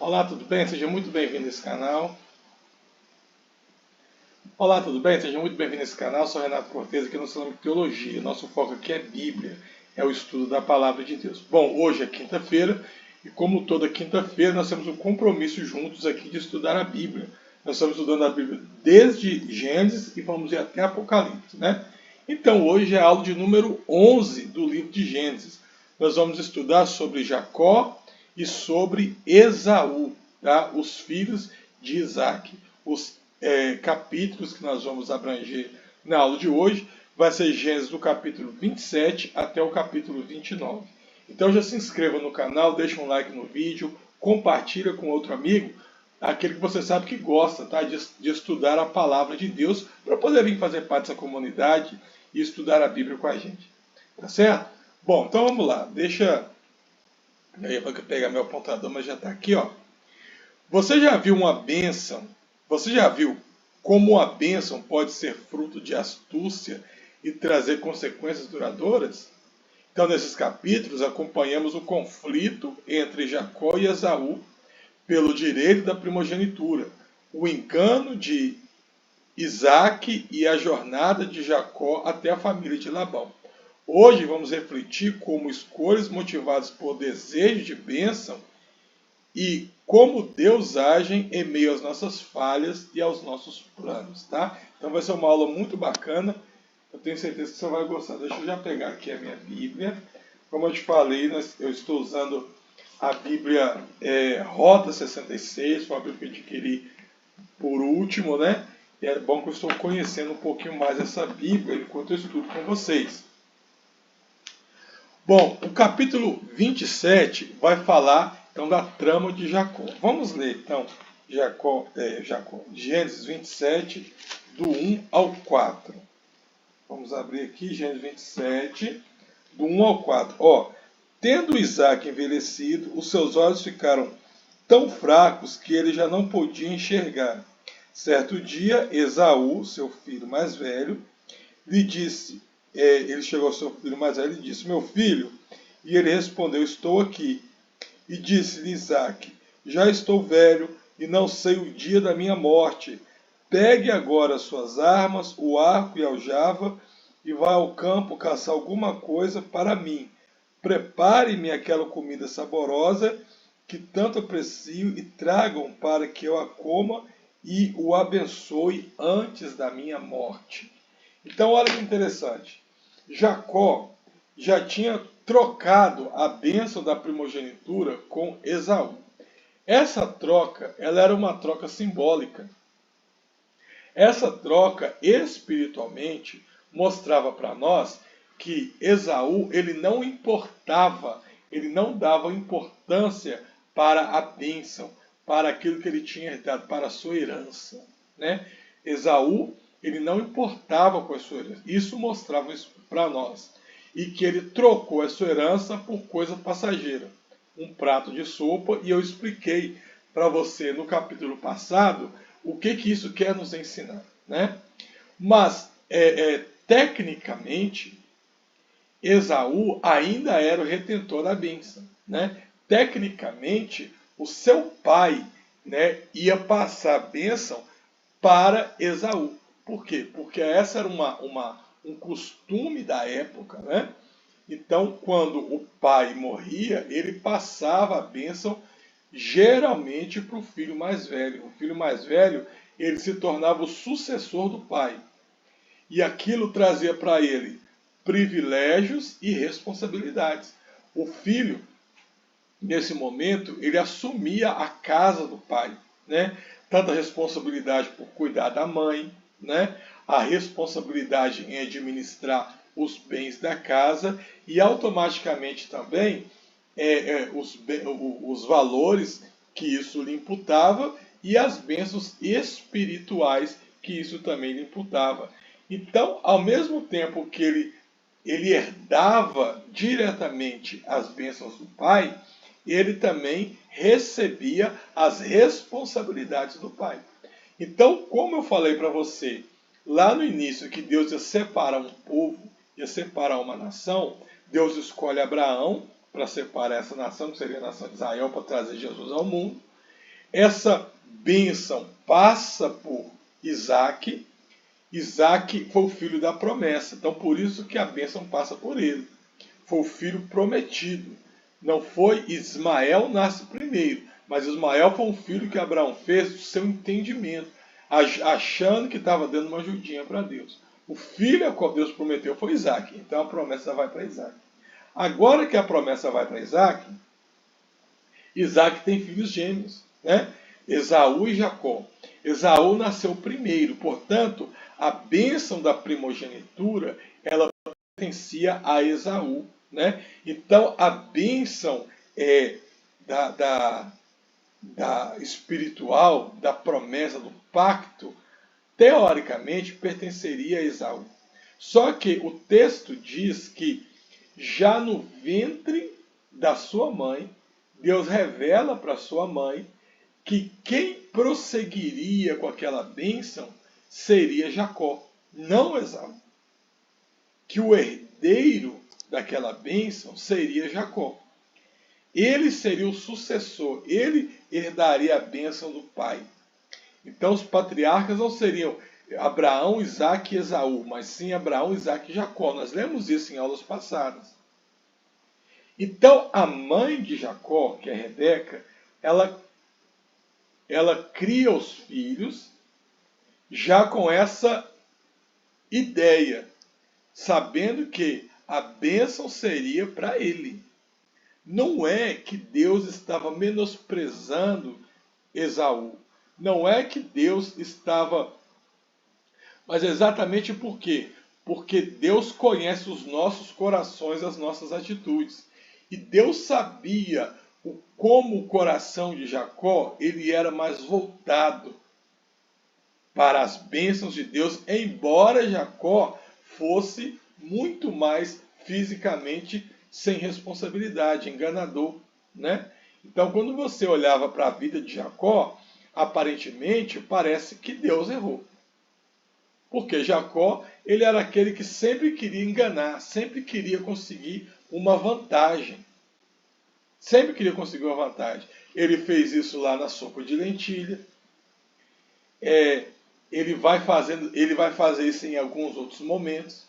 Olá, tudo bem? Seja muito bem-vindo a esse canal. Olá, tudo bem? Seja muito bem-vindo a esse canal. Sou Renato Cortez, aqui no Salão de Teologia. Nosso foco aqui é Bíblia, é o estudo da Palavra de Deus. Bom, hoje é quinta-feira e como toda quinta-feira nós temos um compromisso juntos aqui de estudar a Bíblia. Nós estamos estudando a Bíblia desde Gênesis e vamos ir até Apocalipse, né? Então hoje é a aula de número 11 do livro de Gênesis. Nós vamos estudar sobre Jacó e sobre Esaú, tá? Os filhos de Isaac. Os capítulos que nós vamos abranger na aula de hoje vai ser Gênesis do capítulo 27 até o capítulo 29. Então já se inscreva no canal, deixa um like no vídeo, compartilha com outro amigo, aquele que você sabe que gosta, tá? de estudar a palavra de Deus, para poder vir fazer parte dessa comunidade e estudar a Bíblia com a gente. Tá certo? Bom, então vamos lá. Deixa eu pegar meu apontador, mas já está aqui, ó. Você já viu uma bênção? Você já viu como a bênção pode ser fruto de astúcia e trazer consequências duradouras? Então, nesses capítulos, acompanhamos o conflito entre Jacó e Esaú pelo direito da primogenitura, o engano de Isaac e a jornada de Jacó até a família de Labão. Hoje vamos refletir como escolhas motivadas por desejo de bênção e como Deus age em meio às nossas falhas e aos nossos planos, tá? Então vai ser uma aula muito bacana, eu tenho certeza que você vai gostar. Deixa eu já pegar aqui a minha Bíblia. Como eu te falei, eu estou usando a Bíblia Rota 66, foi uma Bíblia que eu adquiri por último, né? E é bom que eu estou conhecendo um pouquinho mais essa Bíblia enquanto eu estudo com vocês. Bom, o capítulo 27 vai falar então da trama de Jacó. Vamos ler então Gênesis 27, do 1 ao 4. Vamos abrir aqui Gênesis 27, do 1 ao 4. Ó, tendo Isaac envelhecido, os seus olhos ficaram tão fracos que ele já não podia enxergar. Certo dia, Esaú, seu filho mais velho, lhe disse, ele chegou ao seu filho mais velho e disse, meu filho, e ele respondeu, estou aqui. E disse-lhe Isaac, já estou velho e não sei o dia da minha morte. Pegue agora as suas armas, o arco e a aljava, e vá ao campo caçar alguma coisa para mim. Prepare-me aquela comida saborosa que tanto aprecio e tragam para que eu a coma e o abençoe antes da minha morte. Então olha que interessante. Jacó já tinha trocado a bênção da primogenitura com Esaú. Essa troca, ela era uma troca simbólica. Essa troca, espiritualmente, mostrava para nós que Esaú, ele não importava, ele não dava importância para a bênção, para aquilo que ele tinha herdado, para a sua herança, né? Esaú, ele não importava com a sua herança. Isso mostrava isso para nós. E que ele trocou a sua herança por coisa passageira. Um prato de sopa, e eu expliquei para você no capítulo passado o que isso quer nos ensinar, né? Mas, tecnicamente, Esaú ainda era o retentor da bênção, né? Tecnicamente, o seu pai, né, ia passar a bênção para Esaú. Por quê? Porque essa era um costume da época, né? Então, quando o pai morria, ele passava a bênção geralmente para o filho mais velho. O filho mais velho, ele se tornava o sucessor do pai. E aquilo trazia para ele privilégios e responsabilidades. O filho, nesse momento, ele assumia a casa do pai, né? Tanto a responsabilidade por cuidar da mãe, né? A responsabilidade em administrar os bens da casa e automaticamente também os valores que isso lhe imputava e as bênçãos espirituais que isso também lhe imputava. Então, ao mesmo tempo que ele herdava diretamente as bênçãos do pai, ele também recebia as responsabilidades do pai. Então, como eu falei para você lá no início que Deus ia separar um povo, ia separar uma nação, Deus escolhe Abraão para separar essa nação, que seria a nação de Israel, para trazer Jesus ao mundo. essa bênção passa por Isaac. Isaac foi o filho da promessa, então por isso que a bênção passa por ele. Foi o filho prometido. Não foi Ismael nasce primeiro, mas Ismael foi um filho que Abraão fez do seu entendimento, achando que estava dando uma ajudinha para Deus. O filho a qual Deus prometeu foi Isaac, então a promessa vai para Isaac. Agora que a promessa vai para Isaac, Isaac tem filhos gêmeos, né? Esaú e Jacó. Esaú nasceu primeiro, portanto, a bênção da primogenitura, ela pertencia a Esaú, né? Então, a bênção da espiritual, da promessa, do pacto, teoricamente, pertenceria a Esaú. Só que o texto diz que já no ventre da sua mãe, Deus revela para sua mãe que quem prosseguiria com aquela bênção seria Jacó, não Esaú. Que o herdeiro daquela bênção seria Jacó. Ele seria o sucessor, ele herdaria a bênção do pai. Então os patriarcas não seriam Abraão, Isaque e Esaú, mas sim Abraão, Isaque e Jacó. Nós lemos isso em aulas passadas. Então a mãe de Jacó, que é Rebeca, ela cria os filhos já com essa ideia, sabendo que a bênção seria para ele. Não é que Deus estava menosprezando Esaú. Não é que Deus estava... Mas exatamente por quê? Porque Deus conhece os nossos corações, as nossas atitudes. E Deus sabia como o coração de Jacó ele era mais voltado para as bênçãos de Deus, embora Jacó fosse muito mais fisicamente sem responsabilidade, enganador, né? Então, quando você olhava para a vida de Jacó, aparentemente parece que Deus errou. Porque Jacó, ele era aquele que sempre queria enganar, sempre queria conseguir uma vantagem. Sempre queria conseguir uma vantagem. Ele fez isso lá na sopa de lentilha. Ele vai fazer isso em alguns outros momentos.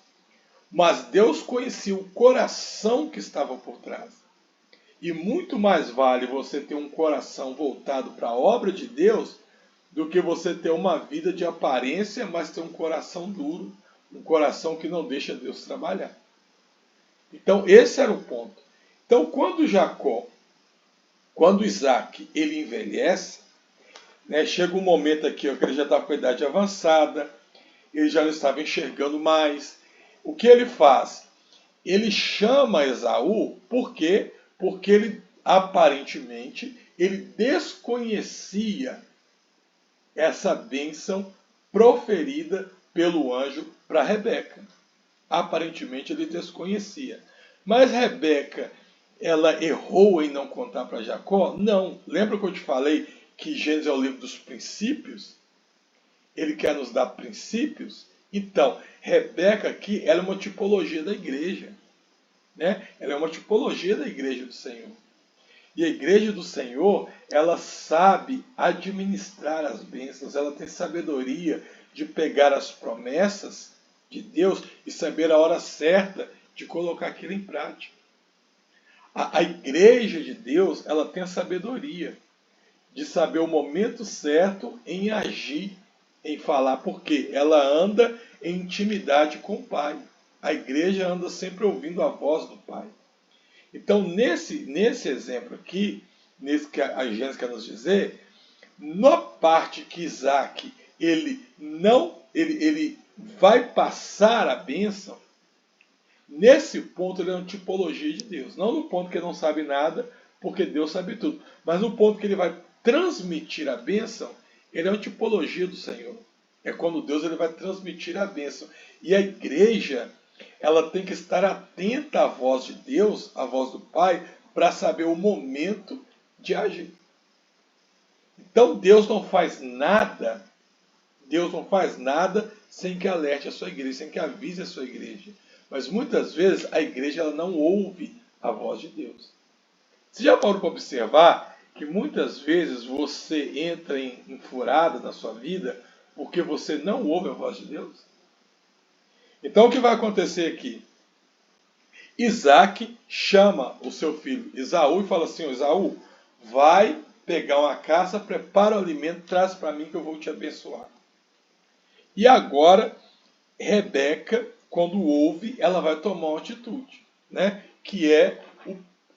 Mas Deus conhecia o coração que estava por trás. E muito mais vale você ter um coração voltado para a obra de Deus do que você ter uma vida de aparência, mas ter um coração duro, um coração que não deixa Deus trabalhar. Então esse era o ponto. Então quando Isaac ele envelhece, né, chega um momento aqui que ele já estava com a idade avançada, ele já não estava enxergando mais. O que ele faz? Ele chama Esaú, por quê? Porque ele, aparentemente, ele desconhecia essa bênção proferida pelo anjo para Rebeca. Aparentemente ele desconhecia. Mas Rebeca, ela errou em não contar para Jacó? Não. Lembra que eu te falei que Gênesis é o livro dos princípios? Ele quer nos dar princípios? Então, Rebeca aqui, ela é uma tipologia da igreja. Né? Ela é uma tipologia da igreja do Senhor. E a igreja do Senhor, ela sabe administrar as bênçãos, ela tem sabedoria de pegar as promessas de Deus e saber a hora certa de colocar aquilo em prática. A igreja de Deus, ela tem a sabedoria de saber o momento certo em agir, em falar, porque ela anda em intimidade com o Pai. A igreja anda sempre ouvindo a voz do Pai. Então, nesse exemplo aqui, nesse que a Gênesis quer nos dizer, na parte que Isaac ele vai passar a bênção, nesse ponto ele é uma tipologia de Deus. Não no ponto que ele não sabe nada, porque Deus sabe tudo. Mas no ponto que ele vai transmitir a bênção, ele é uma tipologia do Senhor. É quando Deus ele vai transmitir a bênção. E a igreja, ela tem que estar atenta à voz de Deus, à voz do Pai, para saber o momento de agir. Então Deus não faz nada sem que alerte a sua igreja, sem que avise a sua igreja. Mas muitas vezes a igreja ela não ouve a voz de Deus. Você já parou para observar que muitas vezes você entra em furada na sua vida porque você não ouve a voz de Deus? Então o que vai acontecer aqui? Isaac chama o seu filho Esaú e fala assim: Esaú, vai pegar uma caça, prepara o alimento, traz para mim que eu vou te abençoar. E agora, Rebeca, quando ouve, ela vai tomar uma atitude, né? Que é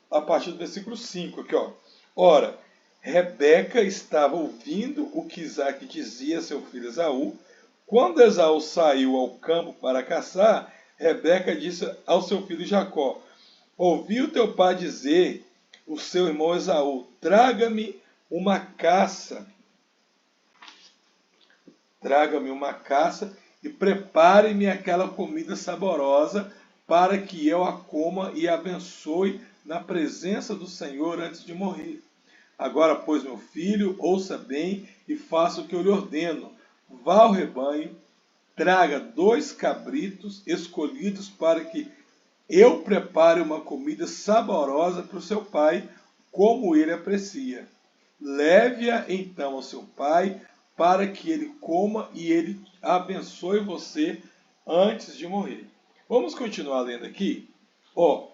a partir do versículo 5 aqui, ó. Ora, Rebeca estava ouvindo o que Isaac dizia a seu filho Esaú. Quando Esaú saiu ao campo para caçar, Rebeca disse ao seu filho Jacó: ouvi o teu pai dizer, o seu irmão Esaú, traga-me uma caça e prepare-me aquela comida saborosa para que eu a coma e a abençoe na presença do Senhor antes de morrer. Agora, pois, meu filho, ouça bem e faça o que eu lhe ordeno. Vá ao rebanho, traga 2 cabritos escolhidos para que eu prepare uma comida saborosa para o seu pai, como ele aprecia. Leve-a então ao seu pai, para que ele coma e ele abençoe você antes de morrer. Vamos continuar lendo aqui? Ó,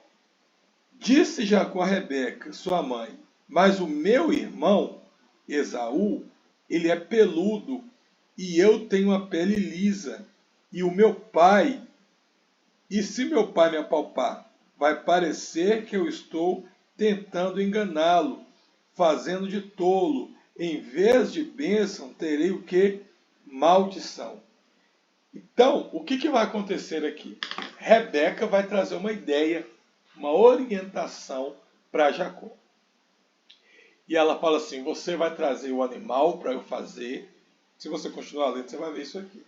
disse Jacó a Rebeca, sua mãe, mas o meu irmão, Esaú, ele é peludo e eu tenho a pele lisa. E se meu pai me apalpar, vai parecer que eu estou tentando enganá-lo, fazendo de tolo. Em vez de bênção, terei o que? Maldição. Então, o que vai acontecer aqui? Rebeca vai trazer uma ideia, uma orientação para Jacó. E ela fala assim: você vai trazer o animal para eu fazer. Se você continuar lendo, você vai ver isso aqui.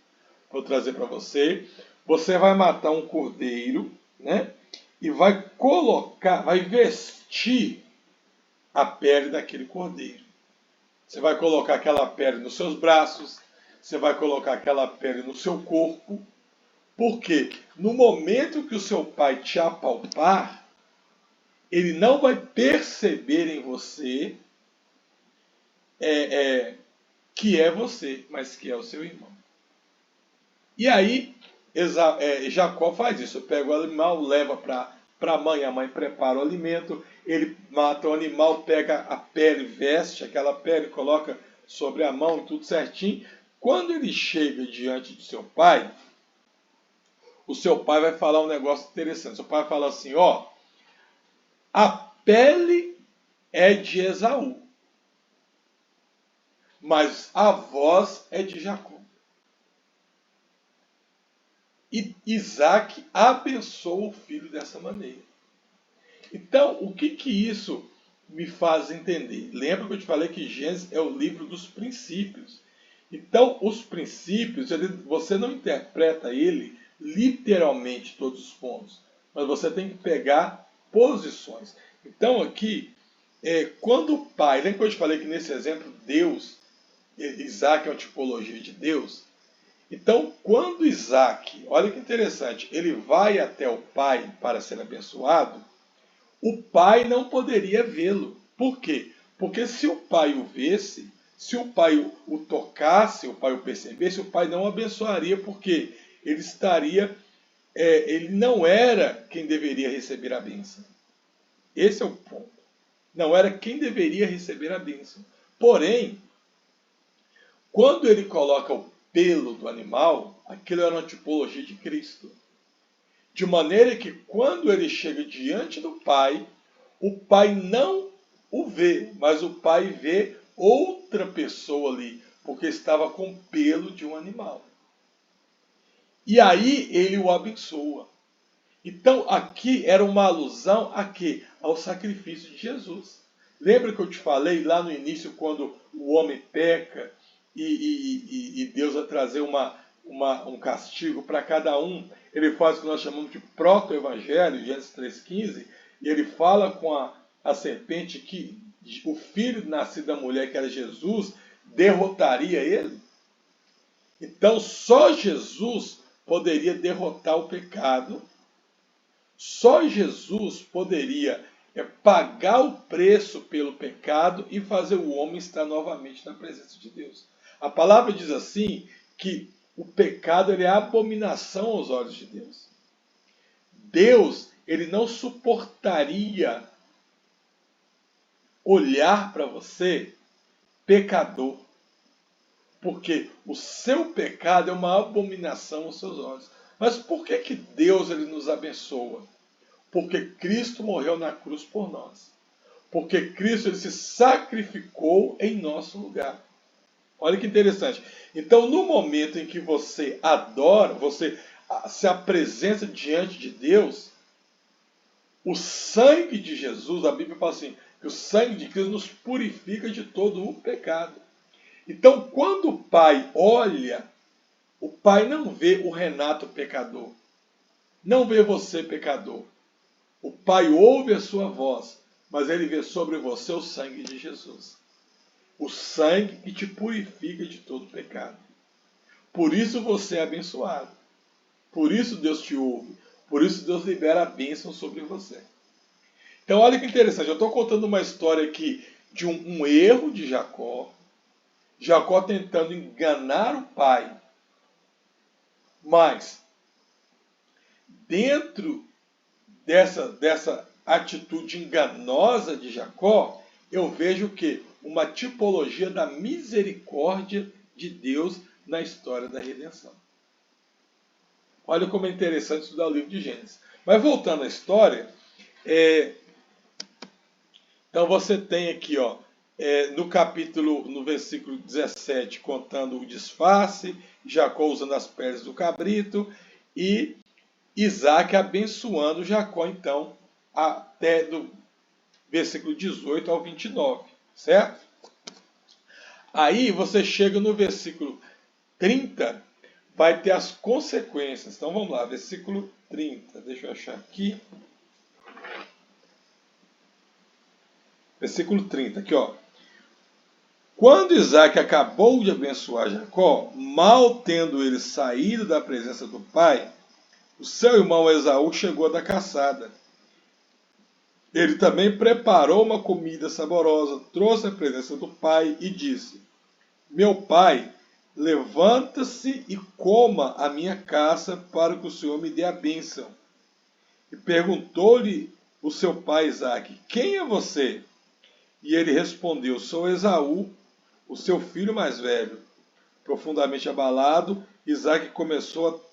Vou trazer para você. Você vai matar um cordeiro, né? E vai vestir a pele daquele cordeiro. Você vai colocar aquela pele nos seus braços, você vai colocar aquela pele no seu corpo. Porque no momento que o seu pai te apalpar, ele não vai perceber em você que é você, mas que é o seu irmão. E aí, Jacó faz isso. Pega o animal, leva para a mãe prepara o alimento, ele mata o animal, pega a pele, veste aquela pele, coloca sobre a mão, tudo certinho. Quando ele chega diante de seu pai, o seu pai vai falar um negócio interessante. Seu pai vai falar assim: ó, a pele é de Esaú, mas a voz é de Jacó. E Isaac abençoa o filho dessa maneira. Então, o que isso me faz entender? Lembra que eu te falei que Gênesis é o livro dos princípios. Então, os princípios, você não interpreta ele literalmente todos os pontos, mas você tem que pegar posições. Então, aqui, quando o pai, lembra que eu te falei que nesse exemplo, Isaac é uma tipologia de Deus? Então, quando Isaac, olha que interessante, ele vai até o pai para ser abençoado, o pai não poderia vê-lo. Por quê? Porque se o pai o visse, se o pai o tocasse, o pai o percebesse, o pai não o abençoaria, porque ele não era quem deveria receber a bênção. Esse é o ponto. Não era quem deveria receber a bênção. Porém, quando ele coloca o pelo do animal, aquilo era uma tipologia de Cristo. De maneira que quando ele chega diante do Pai, o Pai não o vê, mas o Pai vê outra pessoa ali, porque estava com o pelo de um animal. E aí ele o abençoa. Então aqui era uma alusão a quê? Ao sacrifício de Jesus. Lembra que eu te falei lá no início, quando o homem peca, e Deus vai trazer um castigo para cada um, ele faz o que nós chamamos de proto-evangelho, Gênesis 3,15, e ele fala com a serpente que o filho nascido da mulher, que era Jesus, derrotaria ele. Então só Jesus poderia derrotar o pecado, só Jesus poderia é pagar o preço pelo pecado e fazer o homem estar novamente na presença de Deus. A palavra diz assim que o pecado ele é abominação aos olhos de Deus. Deus, ele não suportaria olhar para você pecador, porque o seu pecado é uma abominação aos seus olhos. Mas por que Deus ele nos abençoa? Porque Cristo morreu na cruz por nós. Porque Cristo ele se sacrificou em nosso lugar. Olha que interessante. Então, no momento em que você adora, você se apresenta diante de Deus, o sangue de Jesus, a Bíblia fala assim, que o sangue de Cristo nos purifica de todo o pecado. Então, quando o Pai olha, o Pai não vê o Renato pecador, não vê você pecador. O Pai ouve a sua voz, mas ele vê sobre você o sangue de Jesus. O sangue que te purifica de todo pecado. Por isso você é abençoado. Por isso Deus te ouve. Por isso Deus libera a bênção sobre você. Então olha que interessante. Eu estou contando uma história aqui de um erro de Jacó. Jacó tentando enganar o pai. Mas, dentro dessa atitude enganosa de Jacó, eu vejo que uma tipologia da misericórdia de Deus na história da redenção. Olha como é interessante estudar o livro de Gênesis. Mas voltando à história, então você tem aqui, no versículo 17, contando o disfarce, Jacó usando as peles do cabrito, e Isaac abençoando Jacó, então, até do versículo 18 ao 29, certo? Aí você chega no versículo 30, vai ter as consequências. Então vamos lá, versículo 30, deixa eu achar aqui. Versículo 30, aqui ó. Quando Isaac acabou de abençoar Jacó, mal tendo ele saído da presença do pai, o seu irmão Esaú chegou da caçada. Ele também preparou uma comida saborosa, trouxe a presença do pai e disse: Meu pai, levanta-se e coma a minha caça para que o Senhor me dê a bênção. E perguntou-lhe o seu pai Isaque: Quem é você? E ele respondeu: Sou Esaú, o seu filho mais velho. Profundamente abalado, Isaque começou a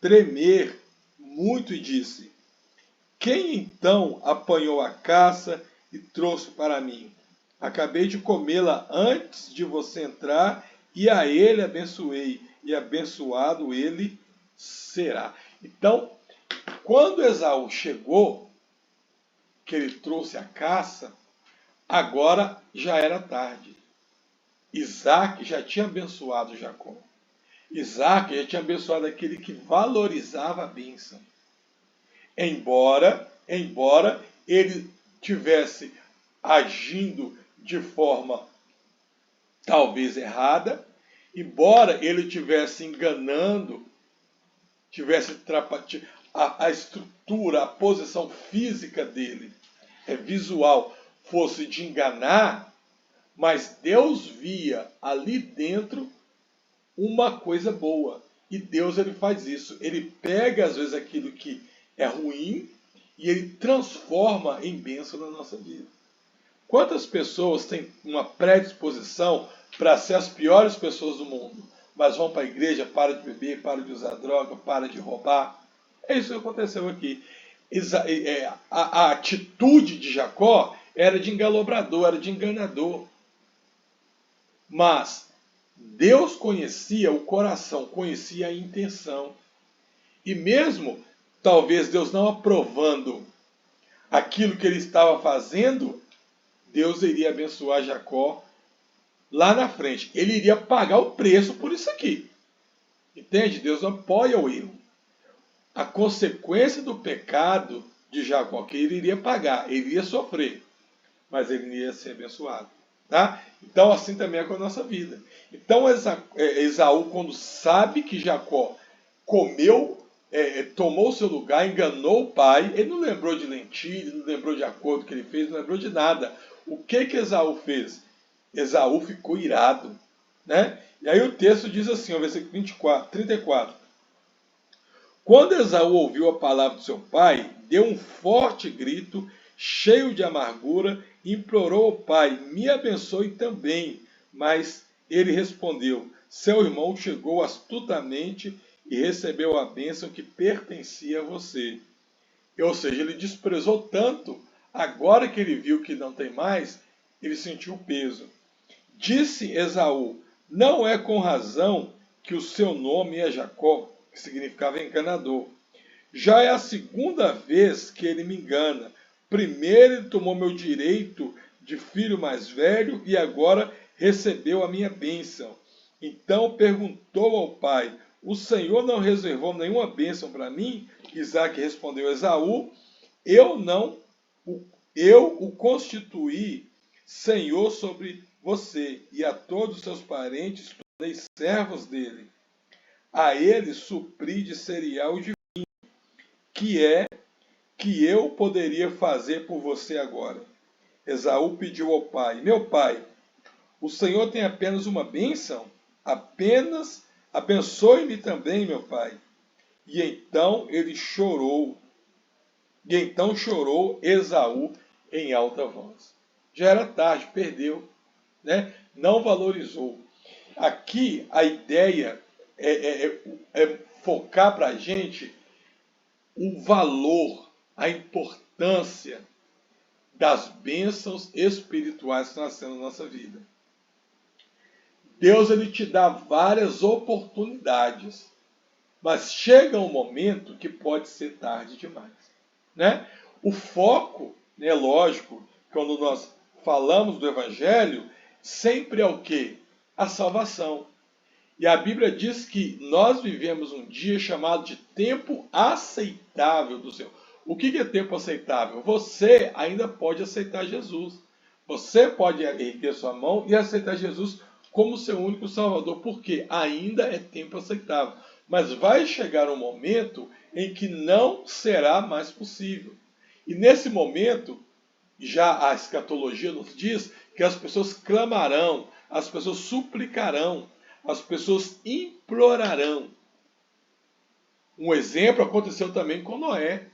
tremer muito e disse: Quem então apanhou a caça e trouxe para mim? Acabei de comê-la antes de você entrar, e a ele abençoei, e abençoado ele será. Então, quando Esaú chegou, que ele trouxe a caça, agora já era tarde. Isaac já tinha abençoado Jacó. Isaac já tinha abençoado aquele que valorizava a bênção. Embora ele tivesse agindo de forma talvez errada, embora ele estivesse enganando, tivesse a estrutura, a posição física dele, visual, fosse de enganar, mas Deus via ali dentro uma coisa boa. E Deus ele faz isso. Ele pega às vezes aquilo que é ruim e ele transforma em bênção na nossa vida. Quantas pessoas têm uma predisposição para ser as piores pessoas do mundo, mas vão para a igreja, para de beber, para de usar droga, para de roubar? É isso que aconteceu aqui. A atitude de Jacó era de engalobrador, era de enganador. Mas Deus conhecia o coração, conhecia a intenção. E mesmo, talvez Deus não aprovando aquilo que ele estava fazendo, Deus iria abençoar Jacó lá na frente. Ele iria pagar o preço por isso aqui. Entende? Deus não apoia o erro. A consequência do pecado de Jacó, que ele iria pagar, ele iria sofrer, mas ele iria ser abençoado. Tá? Então assim também é com a nossa vida. Então Esaú, quando sabe que Jacó comeu tomou seu lugar, enganou o pai. Ele não lembrou de lentilha, não lembrou de acordo que ele fez, não lembrou de nada. O que Esaú fez? Esaú ficou irado, né? E aí o texto diz assim, o versículo 34. Quando Esaú ouviu a palavra do seu pai, deu um forte grito, cheio de amargura, e implorou ao pai: me abençoe também. Mas ele respondeu: seu irmão chegou astutamente e recebeu a bênção que pertencia a você. Ou seja, ele desprezou tanto, agora que ele viu que não tem mais, ele sentiu o peso. Disse Esaú: não é com razão que o seu nome é Jacó, que significava enganador. Já é a segunda vez que ele me engana. Primeiro ele tomou meu direito de filho mais velho e agora recebeu a minha bênção. Então perguntou ao pai: o Senhor não reservou nenhuma bênção para mim? Isaac respondeu: Esaú, eu o constituí senhor sobre você, e a todos os seus parentes tornei servos dele. A ele supri de cereal e de que eu poderia fazer por você agora. Esaú pediu ao pai: meu pai, o Senhor tem apenas uma bênção? Apenas abençoe-me também, meu pai. E então chorou Esaú em alta voz. Já era tarde, perdeu, né? Não valorizou. Aqui a ideia é focar para a gente o valor, a importância das bênçãos espirituais que estão nascendo na nossa vida. Deus ele te dá várias oportunidades, mas chega um momento que pode ser tarde demais, né? O foco, né, lógico, quando nós falamos do Evangelho, sempre é o quê? A salvação. E a Bíblia diz que nós vivemos um dia chamado de tempo aceitável do Senhor. O que é tempo aceitável? Você ainda pode aceitar Jesus. Você pode erguer sua mão e aceitar Jesus como seu único Salvador, porque ainda é tempo aceitável. Mas vai chegar um momento em que não será mais possível. E nesse momento, já a escatologia nos diz que as pessoas clamarão, as pessoas suplicarão, as pessoas implorarão. Um exemplo aconteceu também com Noé.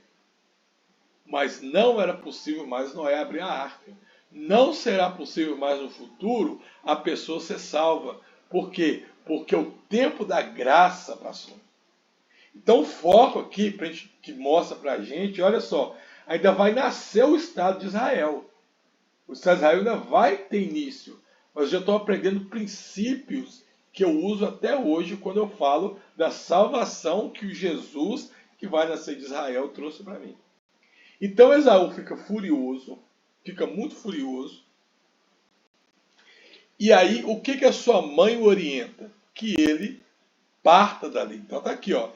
Mas não era possível mais Noé abrir a arca. Não será possível mais no futuro a pessoa ser salva. Por quê? Porque o tempo da graça passou. Então o foco aqui que mostra para a gente, olha só, ainda vai nascer o Estado de Israel. O Estado de Israel ainda vai ter início. Mas eu já estou aprendendo princípios que eu uso até hoje quando eu falo da salvação que o Jesus que vai nascer de Israel trouxe para mim. Então Esaú fica furioso, fica muito furioso. E aí o que a sua mãe o orienta? Que ele parta dali. Então está aqui, ó.